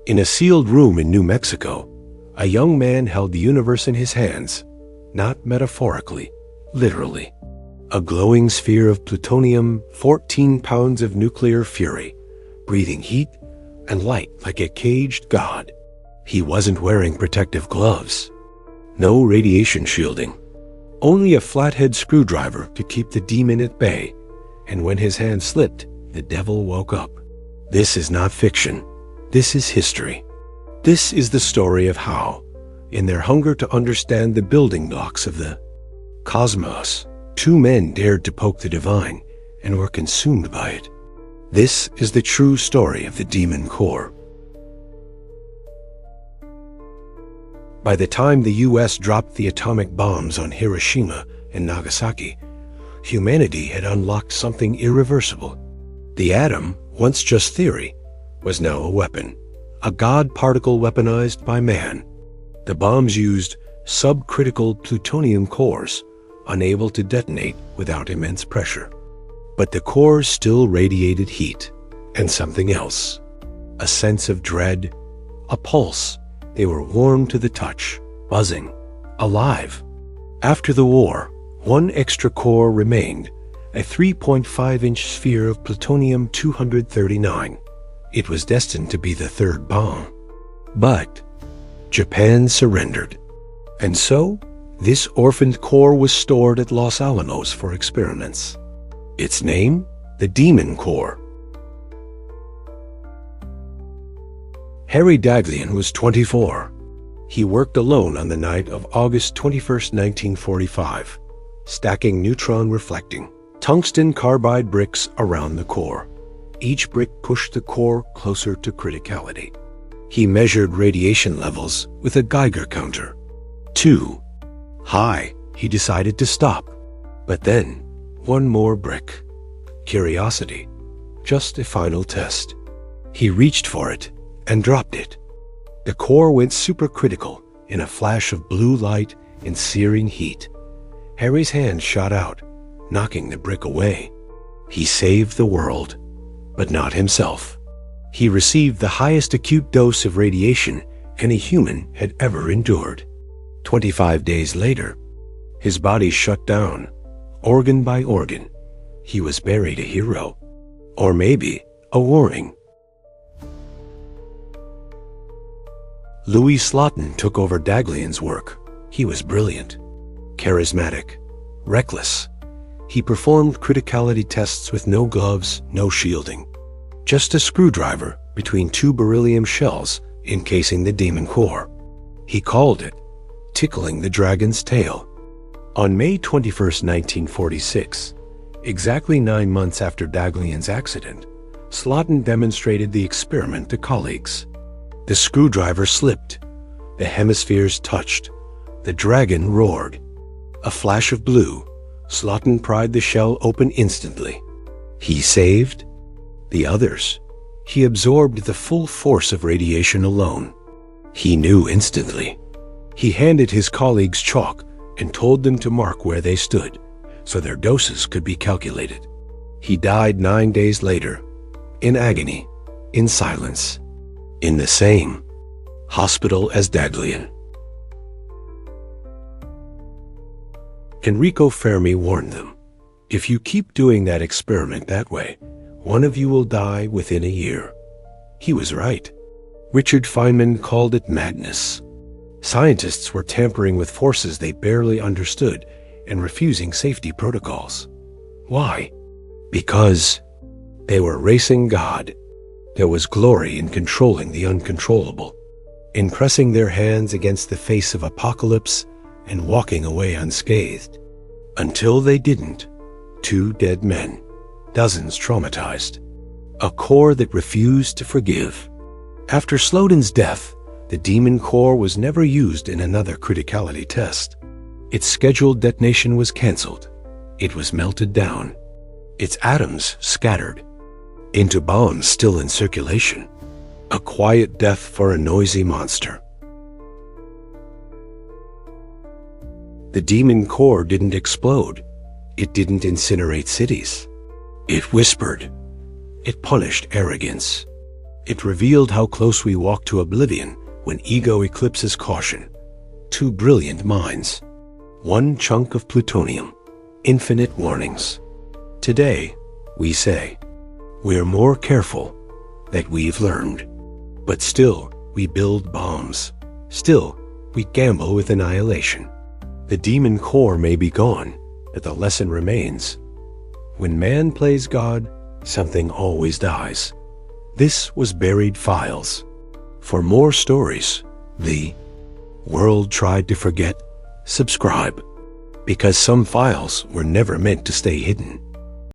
In a sealed room in New Mexico, a young man held the universe in his hands, not metaphorically, literally. A glowing sphere of plutonium, 14 pounds of nuclear fury, breathing heat and light like a caged god. He wasn't wearing protective gloves. No radiation shielding. Only a flathead screwdriver to keep the demon at bay, and when his hand slipped, the devil woke up. This is not fiction. This is history. This is the story of how, in their hunger to understand the building blocks of the cosmos, two men dared to poke the divine and were consumed by it. This is the true story of the demon core. By the time the US dropped the atomic bombs on Hiroshima and Nagasaki, humanity had unlocked something irreversible. The atom, once just theory, was now a weapon, a god particle weaponized by man. The bombs used subcritical plutonium cores, unable to detonate without immense pressure. But the cores still radiated heat and something else, a sense of dread, a pulse. They were warm to the touch, buzzing, alive. After the war, one extra core remained, a 3.5-inch sphere of plutonium-239. It was destined to be the third bomb. But Japan surrendered. And so, this orphaned core was stored at Los Alamos for experiments. Its name? The Demon Core. Harry Daghlian was 24. He worked alone on the night of August 21, 1945, stacking neutron-reflecting tungsten carbide bricks around the core. Each brick pushed the core closer to criticality. He measured radiation levels with a Geiger counter. Too high, he decided to stop. But then, one more brick. Curiosity. Just a final test. He reached for it and dropped it. The core went supercritical in a flash of blue light and searing heat. Harry's hand shot out, knocking the brick away. He saved the world, but not himself. He received the highest acute dose of radiation any human had ever endured. 25 days later, his body shut down, organ by organ. He was buried a hero, or maybe a warning. Louis Slotin took over Daghlian's work. He was brilliant, charismatic, reckless. He performed criticality tests with no gloves, no shielding. Just a screwdriver between two beryllium shells encasing the demon core. He called it tickling the dragon's tail. On May 21, 1946, exactly 9 months after Daghlian's accident, Slotin demonstrated the experiment to colleagues. The screwdriver slipped. The hemispheres touched. The dragon roared. A flash of blue. Slotin pried the shell open instantly. He saved the others. He absorbed the full force of radiation alone. He knew instantly. He handed his colleagues chalk and told them to mark where they stood, so their doses could be calculated. He died 9 days later, in agony, in silence, in the same hospital as Daghlian. Enrico Fermi warned them, if you keep doing that experiment that way, one of you will die within a year. He was right. Richard Feynman called it madness. Scientists were tampering with forces they barely understood and refusing safety protocols. Why? Because they were racing God. There was glory in controlling the uncontrollable, in pressing their hands against the face of apocalypse and walking away unscathed. Until they didn't, 2 dead men, dozens traumatized, a core that refused to forgive. After Slotin's death, the demon core was never used in another criticality test. Its scheduled detonation was canceled. It was melted down. Its atoms scattered into bombs still in circulation. A quiet death for a noisy monster. The demon core didn't explode. It didn't incinerate cities. It whispered. It punished arrogance. It revealed how close we walk to oblivion when ego eclipses caution. Two brilliant minds. One chunk of plutonium. Infinite warnings. Today, we say, we're more careful that we've learned. But still, we build bombs. Still, we gamble with annihilation. The demon core may be gone, but the lesson remains. When man plays God, something always dies. This was Buried Files. For more stories, the world tried to forget, subscribe. Because some files were never meant to stay hidden.